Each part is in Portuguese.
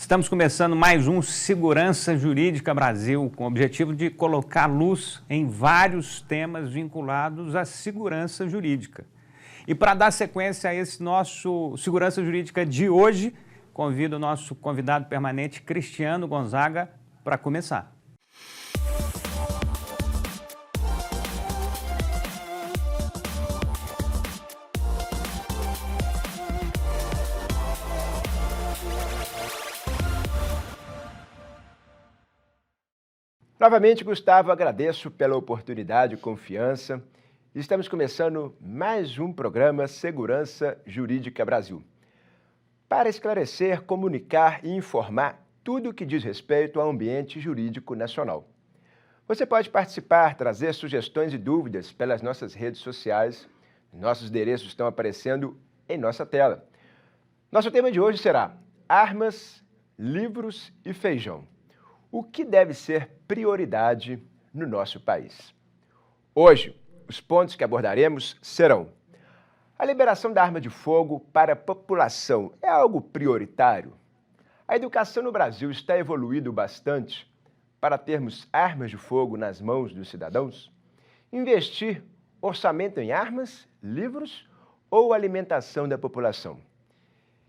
Estamos começando mais um Segurança Jurídica Brasil, com o objetivo de colocar luz em vários temas vinculados à segurança jurídica. E para dar sequência a esse nosso Segurança Jurídica de hoje, convido o nosso convidado permanente, Cristiano Gonzaga, para começar. Novamente, Gustavo, agradeço pela oportunidade e confiança. Estamos começando mais um programa Segurança Jurídica Brasil, para esclarecer, comunicar e informar tudo o que diz respeito ao ambiente jurídico nacional. Você pode participar, trazer sugestões e dúvidas pelas nossas redes sociais. Nossos endereços estão aparecendo em nossa tela. Nosso tema de hoje será armas, livros e feijão. O que deve ser prioridade no nosso país? Hoje, os pontos que abordaremos serão: a liberação da arma de fogo para a população é algo prioritário? A educação no Brasil está evoluindo bastante para termos armas de fogo nas mãos dos cidadãos? Investir orçamento em armas, livros ou alimentação da população?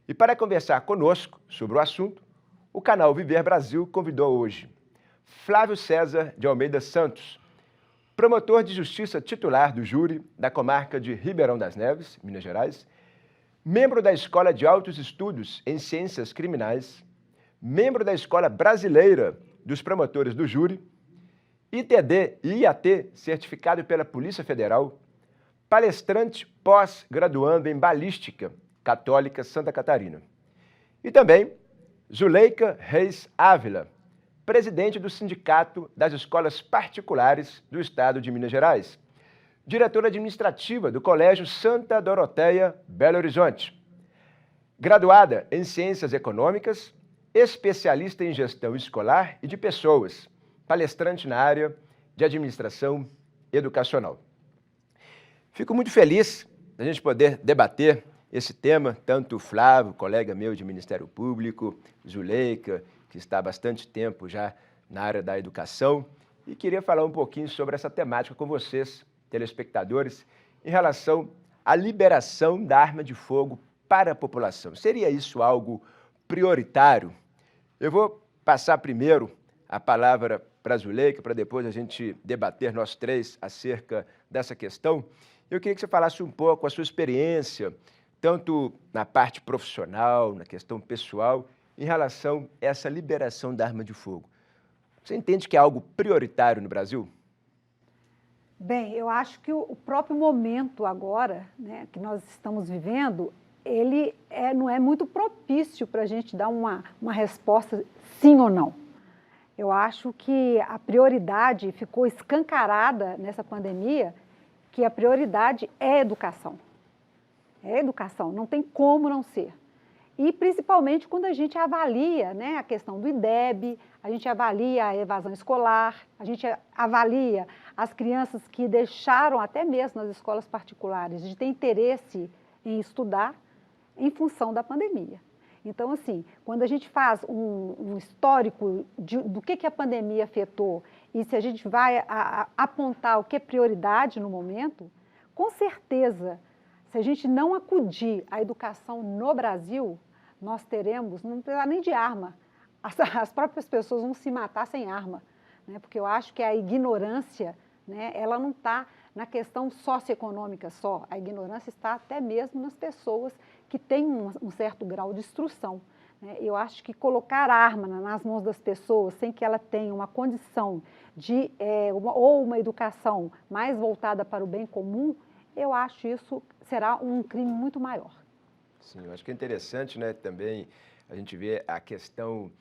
E para conversar conosco sobre o assunto, o canal Viver Brasil convidou hoje Flávio César de Almeida Santos, promotor de justiça titular do júri da comarca de Ribeirão das Neves, Minas Gerais, membro da Escola de Altos Estudos em Ciências Criminais, membro da Escola Brasileira dos Promotores do Júri, ITD e IAT, certificado pela Polícia Federal, palestrante pós-graduando em Balística Católica Santa Catarina. E também Zuleika Reis Ávila, presidente do Sindicato das Escolas Particulares do Estado de Minas Gerais, diretora administrativa do Colégio Santa Doroteia, Belo Horizonte, graduada em Ciências Econômicas, especialista em Gestão Escolar e de Pessoas, palestrante na área de Administração Educacional. Fico muito feliz da gente poder debater esse tema, tanto o Flávio, colega meu de Ministério Público, Zuleika, que está há bastante tempo já na área da educação, e queria falar um pouquinho sobre essa temática com vocês, telespectadores, em relação à liberação da arma de fogo para a população. Seria isso algo prioritário? Eu vou passar primeiro a palavra para a Zuleika, para depois a gente debater nós três acerca dessa questão. Eu queria que você falasse um pouco a sua experiência, tanto na parte profissional, na questão pessoal, em relação a essa liberação da arma de fogo. Você entende que é algo prioritário no Brasil? Bem, eu acho que o próprio momento agora, né, que nós estamos vivendo, ele não é muito propício para a gente dar uma resposta sim ou não. Eu acho que a prioridade ficou escancarada nessa pandemia, que a prioridade é a educação. É educação, não tem como não ser. E principalmente quando a gente avalia, né, a questão do IDEB, a gente avalia a evasão escolar, a gente avalia as crianças que deixaram até mesmo nas escolas particulares de ter interesse em estudar em função da pandemia. Então, assim, quando a gente faz um histórico do que a pandemia afetou e se a gente vai apontar o que é prioridade no momento, com certeza, se a gente não acudir à educação no Brasil, nós teremos, não precisa nem de arma, as próprias pessoas vão se matar sem arma, né? Porque eu acho que a ignorância, né, ela não está na questão socioeconômica só, a ignorância está até mesmo nas pessoas que têm um certo grau de instrução, né? Eu acho que colocar arma nas mãos das pessoas sem que ela tenha uma condição de, ou uma educação mais voltada para o bem comum, eu acho isso será um crime muito maior. Sim, eu acho que é interessante, né, também a gente vê a questão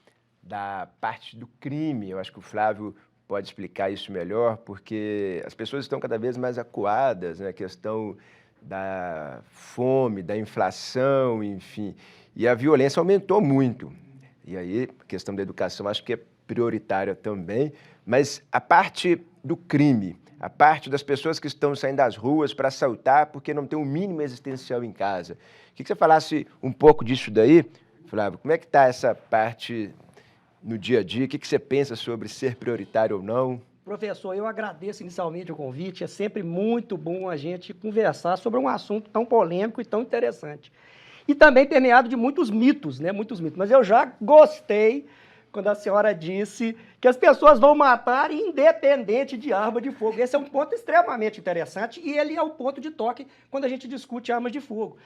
da parte do crime. Eu acho que o Flávio pode explicar isso melhor, porque as pessoas estão cada vez mais acuadas, né, a questão da fome, da inflação, enfim, e a violência aumentou muito. E aí, a questão da educação acho que é prioritária também, mas a parte do crime, a parte das pessoas que estão saindo das ruas para assaltar porque não tem um mínimo existencial em casa. Queria que você falasse um pouco disso daí, Flávio, como é que está essa parte no dia a dia? O que você pensa sobre ser prioritário ou não? Professor, eu agradeço inicialmente o convite. É sempre muito bom a gente conversar sobre um assunto tão polêmico e tão interessante. E também permeado de muitos mitos, né? Muitos mitos. Mas eu já gostei quando a senhora disse que as pessoas vão matar independente de arma de fogo. Esse é um ponto extremamente interessante e ele é o ponto de toque quando a gente discute armas de fogo.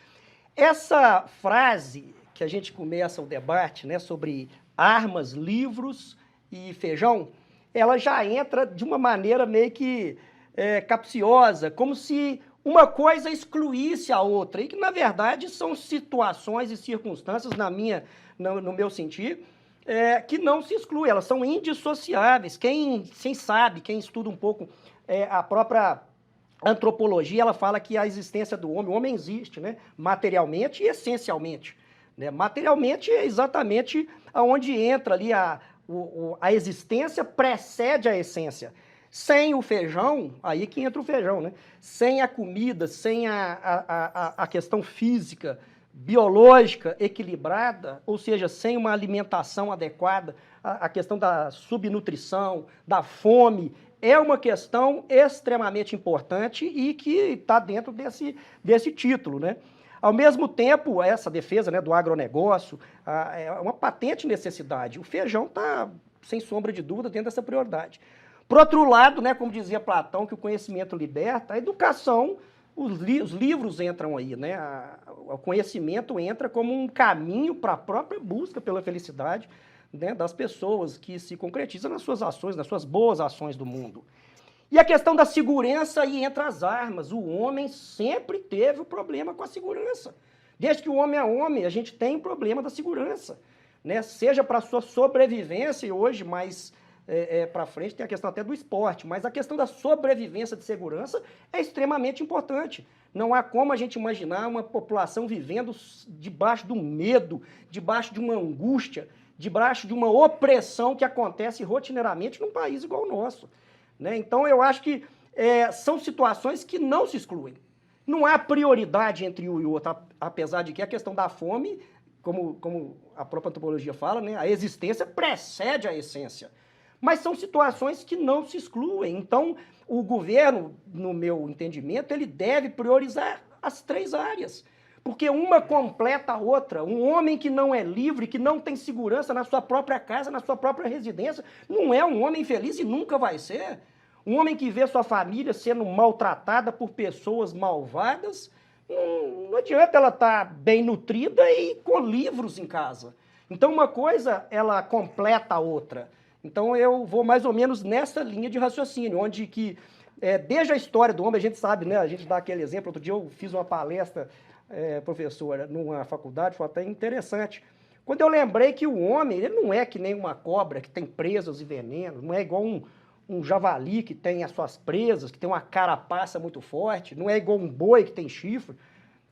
Essa frase que a gente começa o debate, né, sobre armas, livros e feijão, ela já entra de uma maneira meio que capciosa, como se uma coisa excluísse a outra, e que, na verdade, são situações e circunstâncias, no meu sentir, que não se excluem, elas são indissociáveis. Quem sabe, quem estuda um pouco a própria antropologia, ela fala que a existência do homem, o homem existe, né, materialmente e essencialmente. Né? Materialmente é exatamente onde entra ali a existência precede a essência. Sem o feijão, aí que entra o feijão, né? Sem a comida, sem a questão física, biológica equilibrada, ou seja, sem uma alimentação adequada, a questão da subnutrição, da fome, é uma questão extremamente importante e que está dentro desse título, né? Ao mesmo tempo, essa defesa, né, do agronegócio é uma patente necessidade. O feijão está, sem sombra de dúvida, dentro dessa prioridade. Por outro lado, né, como dizia Platão, que o conhecimento liberta, a educação, os livros entram aí, né? O conhecimento entra como um caminho para a própria busca pela felicidade, né, das pessoas, que se concretiza nas suas ações, nas suas boas ações do mundo. E a questão da segurança aí entra as armas. O homem sempre teve o problema com a segurança. Desde que o homem é homem, a gente tem o problema da segurança, né? Seja para a sua sobrevivência, e hoje, mais para frente, tem a questão até do esporte, mas a questão da sobrevivência de segurança é extremamente importante. Não há como a gente imaginar uma população vivendo debaixo do medo, debaixo de uma angústia, debaixo de uma opressão que acontece rotineiramente num país igual ao nosso. Né? Então, eu acho que são situações que não se excluem. Não há prioridade entre um e o outro, apesar de que a questão da fome, como a própria antropologia fala, né, a existência precede a essência. Mas são situações que não se excluem. Então, o governo, no meu entendimento, ele deve priorizar as três áreas. Porque uma completa a outra. Um homem que não é livre, que não tem segurança na sua própria casa, na sua própria residência, não é um homem feliz e nunca vai ser. Um homem que vê sua família sendo maltratada por pessoas malvadas, não adianta ela estar bem nutrida e com livros em casa. Então, uma coisa, ela completa a outra. Então, eu vou mais ou menos nessa linha de raciocínio, onde que, desde a história do homem, a gente sabe, né? A gente dá aquele exemplo. Outro dia eu fiz uma palestra, professora, numa faculdade, foi até interessante. Quando eu lembrei que o homem, ele não é que nem uma cobra que tem presas e venenos, não é igual um javali que tem as suas presas, que tem uma carapaça muito forte, não é igual um boi que tem chifre,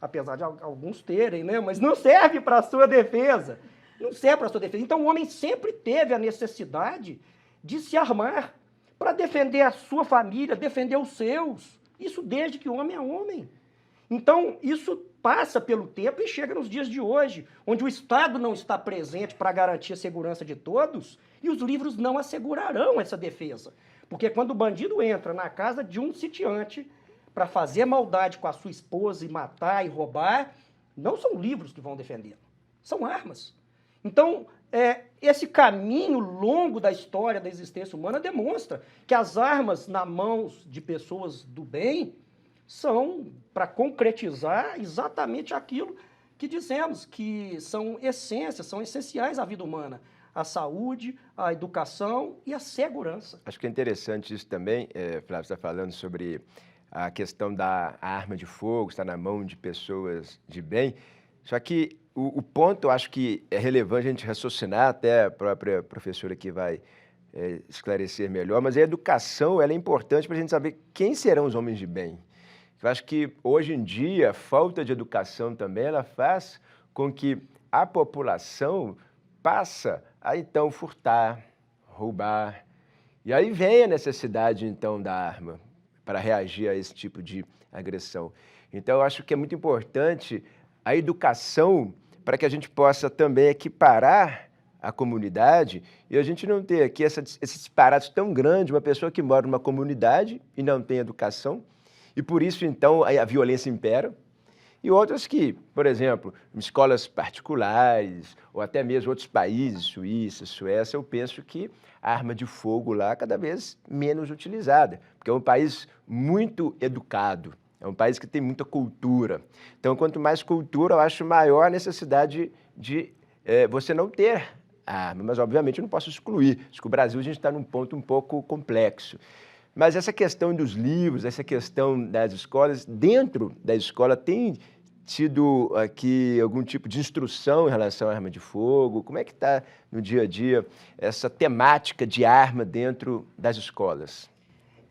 apesar de alguns terem, né? Mas não serve para a sua defesa. Não serve para a sua defesa. Então, o homem sempre teve a necessidade de se armar para defender a sua família, defender os seus. Isso desde que o homem é homem. Então, isso passa pelo tempo e chega nos dias de hoje, onde o Estado não está presente para garantir a segurança de todos e os livros não assegurarão essa defesa. Porque quando o bandido entra na casa de um sitiante para fazer maldade com a sua esposa e matar e roubar, não são livros que vão defendê-lo, são armas. Então, esse caminho longo da história da existência humana demonstra que as armas nas mãos de pessoas do bem são para concretizar exatamente aquilo que dizemos, que são essências, são essenciais à vida humana. A saúde, a educação e a segurança. Acho que é interessante isso também, Flávio, você está falando sobre a questão da arma de fogo, está na mão de pessoas de bem, só que o ponto, eu acho que é relevante a gente raciocinar, até a própria professora aqui vai esclarecer melhor, mas a educação ela é importante para a gente saber quem serão os homens de bem. Eu acho que, hoje em dia, a falta de educação também ela faz com que a população passa a, então, furtar, roubar. E aí vem a necessidade, então, da arma para reagir a esse tipo de agressão. Então, eu acho que é muito importante a educação para que a gente possa também equiparar a comunidade e a gente não ter aqui esse disparate tão grande, uma pessoa que mora numa comunidade e não tem educação, e por isso, então, a violência impera, e outras que, por exemplo, em escolas particulares, ou até mesmo outros países, Suíça, Suécia, eu penso que a arma de fogo lá é cada vez menos utilizada, porque é um país muito educado, é um país que tem muita cultura. Então, quanto mais cultura, eu acho maior a necessidade de você não ter arma, mas obviamente eu não posso excluir. Acho que o Brasil a gente está num ponto um pouco complexo. Mas essa questão dos livros, essa questão das escolas, dentro da escola tem tido aqui algum tipo de instrução em relação à arma de fogo? Como é que está no dia a dia essa temática de arma dentro das escolas?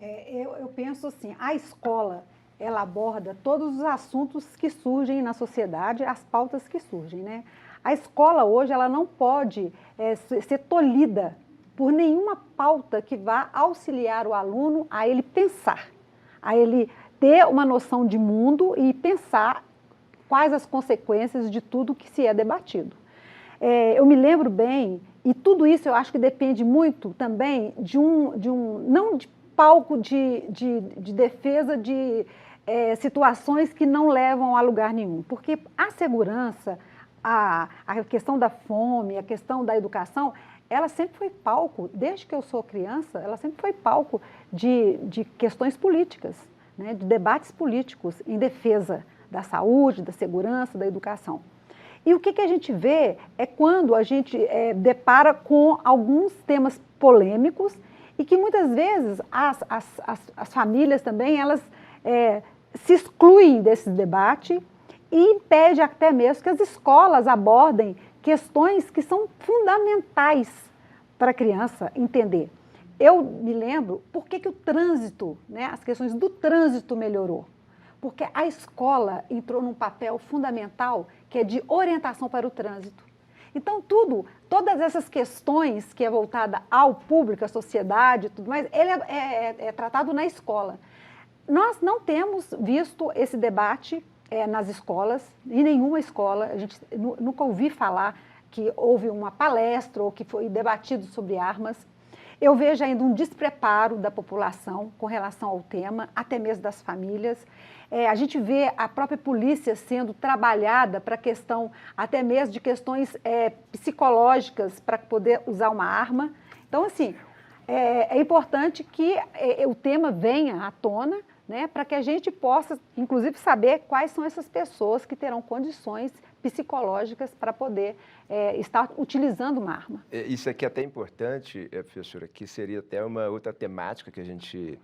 Eu penso assim, a escola, ela aborda todos os assuntos que surgem na sociedade, as pautas que surgem, né? A escola hoje, ela não pode ser tolhida por nenhuma pauta que vá auxiliar o aluno a ele pensar, a ele ter uma noção de mundo e pensar quais as consequências de tudo que se é debatido. Eu me lembro bem, e tudo isso eu acho que depende muito também não de palco de defesa de situações que não levam a lugar nenhum, porque a segurança, a questão da fome, a questão da educação, ela sempre foi palco, desde que eu sou criança, ela sempre foi palco de questões políticas, né, de debates políticos em defesa da saúde, da segurança, da educação. E o que a gente vê é quando a gente depara com alguns temas polêmicos e que muitas vezes as famílias também, elas se excluem desse debate e impede até mesmo que as escolas abordem questões que são fundamentais para a criança entender. Eu me lembro por que o trânsito, né, as questões do trânsito melhorou. Porque a escola entrou num papel fundamental que é de orientação para o trânsito. Então, todas essas questões que é voltada ao público, à sociedade, tudo mais, ele é tratado na escola. Nós não temos visto esse debate nas escolas, em nenhuma escola, a gente nunca ouvi falar que houve uma palestra ou que foi debatido sobre armas. Eu vejo ainda um despreparo da população com relação ao tema, até mesmo das famílias. A gente vê a própria polícia sendo trabalhada para a questão, até mesmo de questões psicológicas para poder usar uma arma. Então, assim, é importante que o tema venha à tona, né, para que a gente possa, inclusive, saber quais são essas pessoas que terão condições psicológicas para poder estar utilizando uma arma. Isso aqui é até importante, professora, que seria até uma outra temática que a gente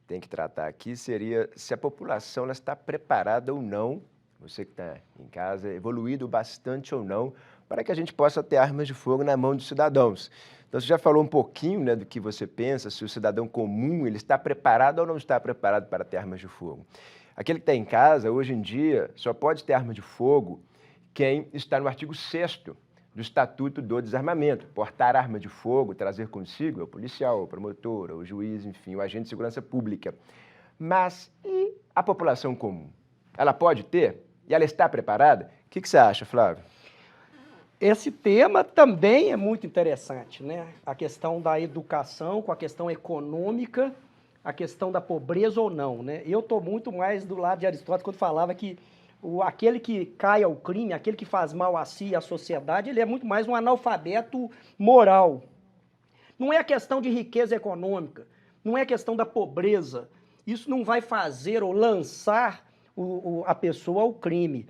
tem que tratar aqui, seria se a população ela está preparada ou não, você que está em casa, evoluído bastante ou não, para que a gente possa ter armas de fogo na mão dos cidadãos. Então, você já falou um pouquinho, né, do que você pensa, se o cidadão comum ele está preparado ou não está preparado para ter armas de fogo. Aquele que está em casa, hoje em dia, só pode ter arma de fogo quem está no artigo 6º do Estatuto do Desarmamento. Portar arma de fogo, trazer consigo, é o policial, o promotor, o juiz, enfim, o agente de segurança pública. Mas e a população comum? Ela pode ter? E ela está preparada? O que você acha, Flávio? Esse tema também é muito interessante, né? A questão da educação com a questão econômica, a questão da pobreza ou não, né? Eu estou muito mais do lado de Aristóteles quando falava que aquele que cai ao crime, aquele que faz mal a si e à sociedade, ele é muito mais um analfabeto moral. Não é a questão de riqueza econômica, não é a questão da pobreza. Isso não vai fazer ou lançar a pessoa ao crime.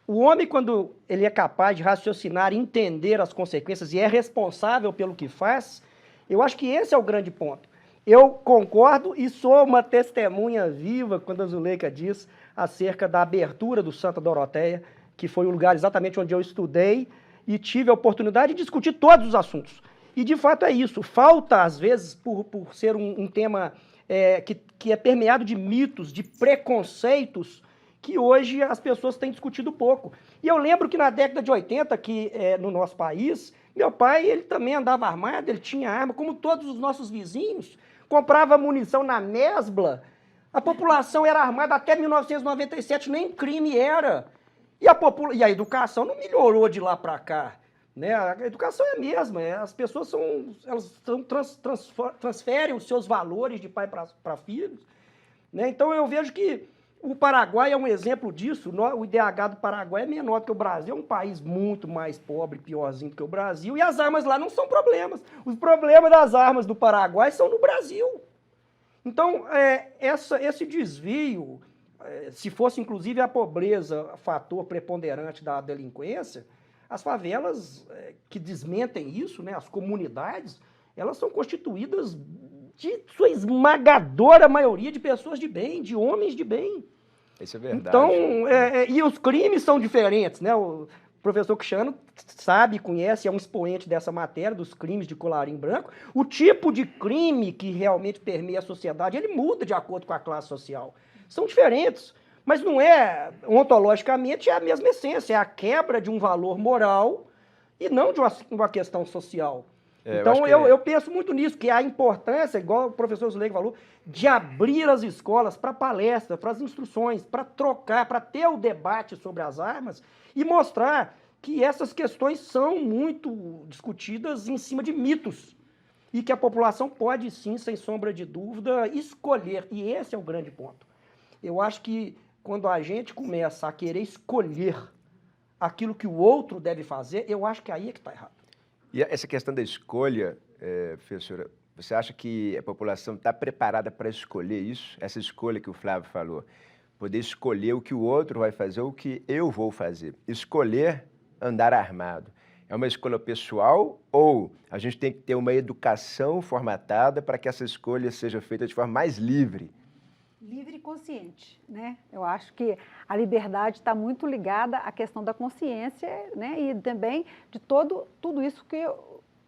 O homem, quando ele é capaz de raciocinar, entender as consequências e é responsável pelo que faz, eu acho que esse é o grande ponto. Eu concordo e sou uma testemunha viva quando a Zuleika diz acerca da abertura do Santa Doroteia, que foi o lugar exatamente onde eu estudei e tive a oportunidade de discutir todos os assuntos. E, de fato, é isso. Falta, às vezes, por ser um tema que é permeado de mitos, de preconceitos, que hoje as pessoas têm discutido pouco. E eu lembro que na década de 80, que no nosso país, meu pai ele também andava armado, ele tinha arma, como todos os nossos vizinhos, comprava munição na mesbla, a população era armada até 1997, nem crime era. E a educação não melhorou de lá para cá. Né? A educação é a mesma, as pessoas transferem os seus valores de pai para filhos. Né? Então eu vejo que o Paraguai é um exemplo disso. O IDH do Paraguai é menor do que o Brasil, é um país muito mais pobre, piorzinho do que o Brasil, e as armas lá não são problemas. Os problemas das armas do Paraguai são no Brasil. Então, esse desvio, se fosse inclusive a pobreza fator preponderante da delinquência, as favelas que desmentem isso, né, as comunidades, elas são constituídas de sua esmagadora maioria de pessoas de bem, de homens de bem. Isso é verdade. Então, e os crimes são diferentes, né? O professor Cristiano sabe, conhece, é um expoente dessa matéria, dos crimes de colarinho branco. O tipo de crime que realmente permeia a sociedade, ele muda de acordo com a classe social. São diferentes, mas não ontologicamente, é a mesma essência, é a quebra de um valor moral e não de uma questão social. Então, eu penso muito nisso, que a importância, igual o professor Zuleika falou, de abrir as escolas para palestra, para as instruções, para trocar, para ter o debate sobre as armas e mostrar que essas questões são muito discutidas em cima de mitos e que a população pode, sim, sem sombra de dúvida, escolher. E esse é o grande ponto. Eu acho que quando a gente começa a querer escolher aquilo que o outro deve fazer, eu acho que aí é que está errado. E essa questão da escolha, professora, você acha que a população está preparada para escolher isso? Essa escolha que o Flávio falou, poder escolher o que o outro vai fazer, o que eu vou fazer. Escolher andar armado. É uma escolha pessoal ou a gente tem que ter uma educação formatada para que essa escolha seja feita de forma mais livre? Livre e consciente, né? Eu acho que a liberdade está muito ligada à questão da consciência, né? E também de tudo isso que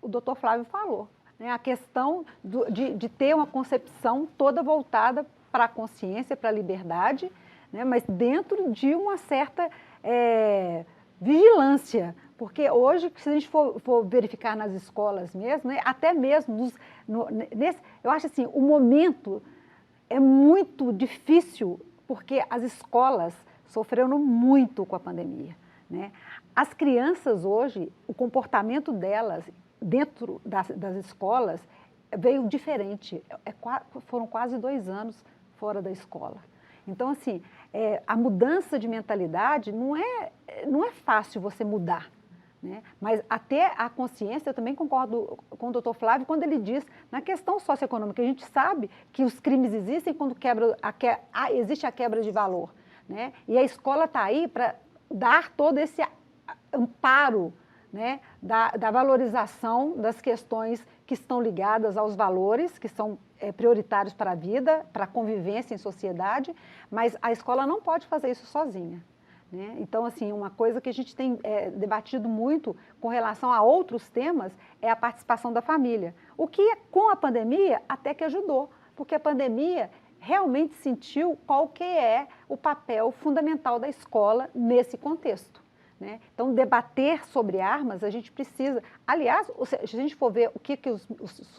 o doutor Flávio falou, né? A questão de ter uma concepção toda voltada para a consciência, para a liberdade, né? Mas dentro de uma certa vigilância, porque hoje, se a gente for verificar nas escolas mesmo, né? Até mesmo eu acho assim, o momento é muito difícil, porque as escolas sofreram muito com a pandemia, né? As crianças hoje, o comportamento delas dentro das escolas veio diferente. Foram quase 2 anos fora da escola. Então, assim, a mudança de mentalidade não é fácil você mudar. Né? Mas até a consciência, eu também concordo com o doutor Flávio quando ele diz, na questão socioeconômica, a gente sabe que os crimes existem quando existe a quebra de valor. Né? E a escola está aí para dar todo esse amparo, né? da valorização das questões que estão ligadas aos valores, que são prioritários para a vida, para a convivência em sociedade, mas a escola não pode fazer isso sozinha. Né? Então, assim, uma coisa que a gente tem debatido muito com relação a outros temas é a participação da família. O que, com a pandemia, até que ajudou, porque a pandemia realmente sentiu qual que é o papel fundamental da escola nesse contexto. Né? Então, debater sobre armas, a gente precisa... Aliás, se a gente for ver o que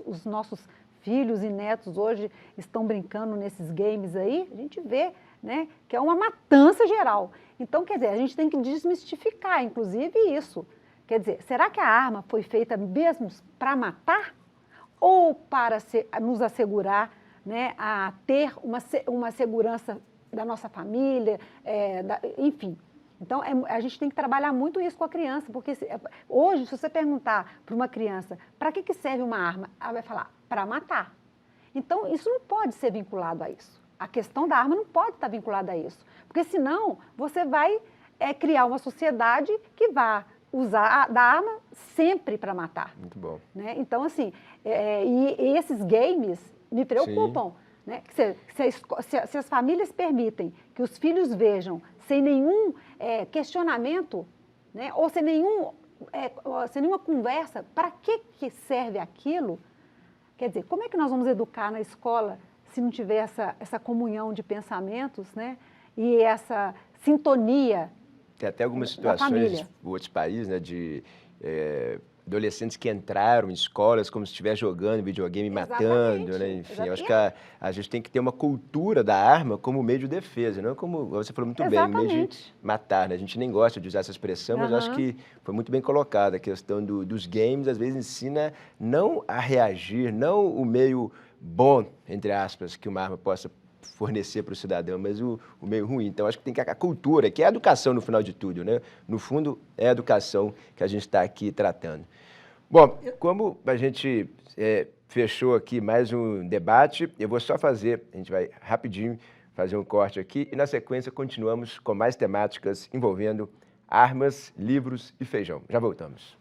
os nossos filhos e netos hoje estão brincando nesses games aí, a gente vê, né, que é uma matança geral. Então, quer dizer, a gente tem que desmistificar, inclusive, isso. Quer dizer, será que a arma foi feita mesmo para matar ou para nos assegurar, né, a ter uma segurança da nossa família, enfim. Então, a gente tem que trabalhar muito isso com a criança, porque hoje, se você perguntar para uma criança para que serve uma arma, ela vai falar, para matar. Então, isso não pode ser vinculado a isso. A questão da arma não pode estar vinculada a isso, porque senão você vai criar uma sociedade que vai usar da arma sempre para matar. Muito bom. Né? Então, assim, e esses games me preocupam. Né? Se as famílias permitem que os filhos vejam sem nenhum questionamento, né? Ou sem nenhuma conversa, para que serve aquilo? Quer dizer, como é que nós vamos educar na escola se não tiver essa comunhão de pensamentos, né? E essa sintonia? Tem até algumas situações em outros países, né, de adolescentes que entraram em escolas como se estivesse jogando videogame, matando, né? Enfim, eu acho que a gente tem que ter uma cultura da arma como meio de defesa, não como você falou muito bem, meio de matar, né? A gente nem gosta de usar essa expressão, mas eu acho que foi muito bem colocada a questão dos games, às vezes ensina não a reagir, não o meio bom, entre aspas, que uma arma possa fornecer para o cidadão, mas o meio ruim. Então, acho que tem que a cultura, que é a educação no final de tudo, né? No fundo, é a educação que a gente está aqui tratando. Bom, como a gente fechou aqui mais um debate, eu vou só fazer, a gente vai rapidinho fazer um corte aqui e, na sequência, continuamos com mais temáticas envolvendo armas, livros e feijão. Já voltamos.